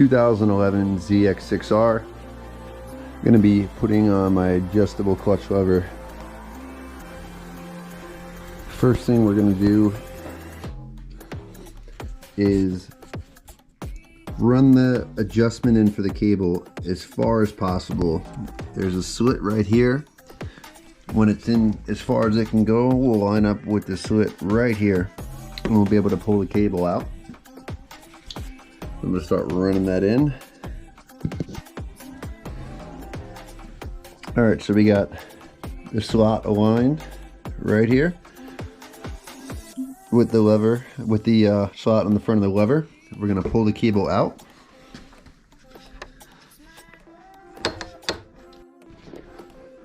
2011 ZX6R. I'm going to be putting on my adjustable clutch lever. First thing we're going to do is run the adjustment in for the cable as far as possible. There's a slit right here. When it's in as far as it can go, we'll line up with the slit right here and we'll be able to pull the cable out. I'm going to start running that in. Alright, so we got the slot aligned right here with the lever, with the slot on the front of the lever. We're going to pull the cable out.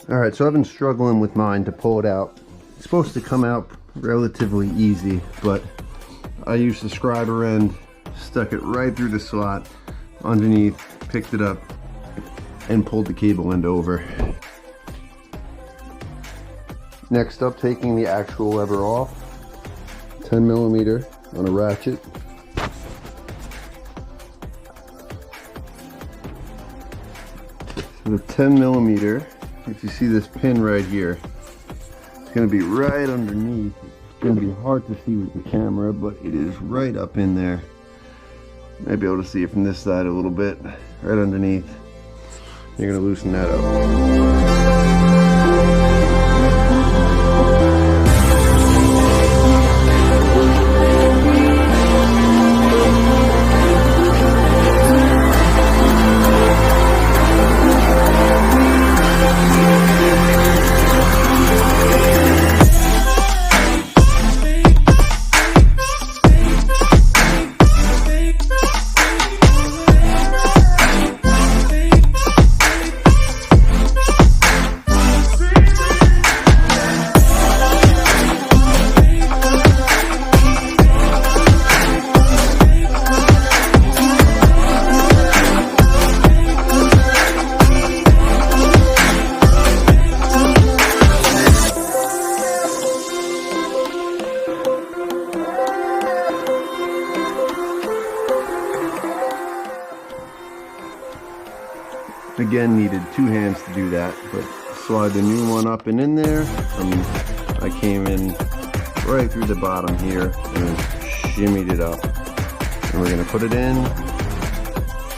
Alright, so I've been struggling with mine to pull it out. It's supposed to come out relatively easy, but I used the scriber end, stuck it right through the slot underneath, picked it up, and pulled the cable end over. Next up, taking the actual lever off, 10mm on a ratchet. So the 10mm, if you see this pin right here, it's going to be right underneath. It's going to be hard to see with the camera, but it is right up in there. Might be able to see it from this side a little bit, right underneath. You're going to loosen that up. Again, needed two hands to do that, but slide the new one up and in there. I came in right through the bottom here and shimmied it up. And we're going to put it in,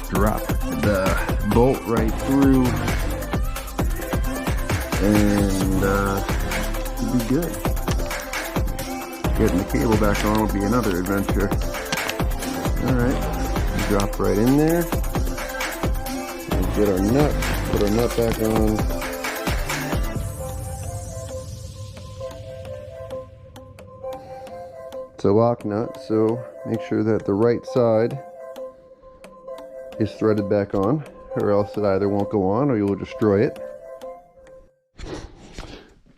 drop the bolt right through, and it'll be good. Getting the cable back on will be another adventure. Alright, drop right in there. Get our nut, put our nut back on. It's a lock nut, so make sure that the right side is threaded back on, or else it either won't go on or you'll destroy it.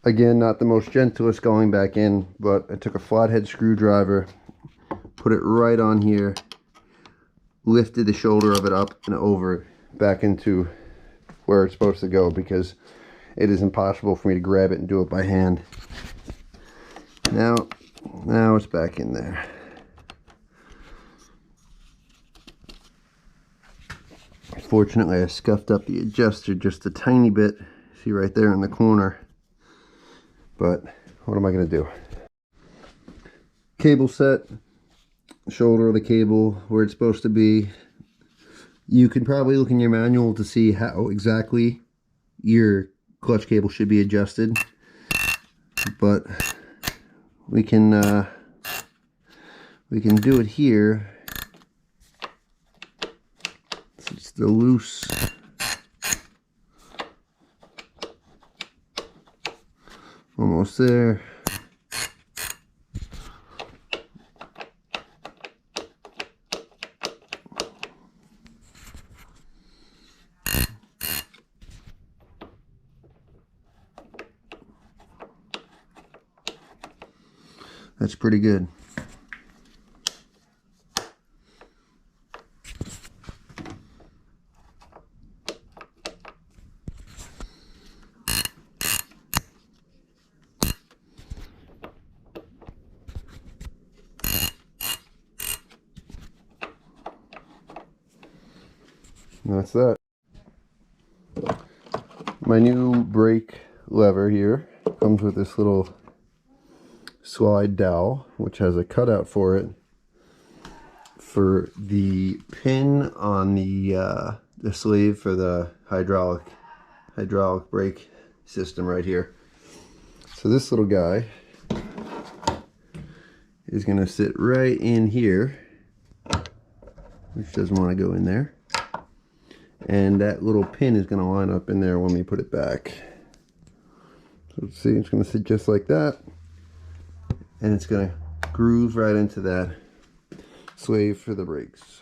Again, not the most gentlest going back in, but I took a flathead screwdriver, put it right on here, lifted the shoulder of it up and over back into where it's supposed to go, because it is impossible for me to grab it and do it by hand. Now it's back in there. Fortunately, I scuffed up the adjuster just a tiny bit. See right there in the corner. But what am I going to do? Cable set, shoulder of the cable where it's supposed to be. You can probably look in your manual to see how exactly your clutch cable should be adjusted, but we can do it here. It's the loose almost there. That's pretty good. And that's that. My new brake lever here comes with this little slide dowel, which has a cutout for it for the pin on the sleeve for the hydraulic brake system right here. So this little guy is going to sit right in here, which doesn't want to go in there, and that little pin is going to line up in there when we put it back. So let's see, it's going to sit just like that, and it's going to groove right into that sleeve for the brakes.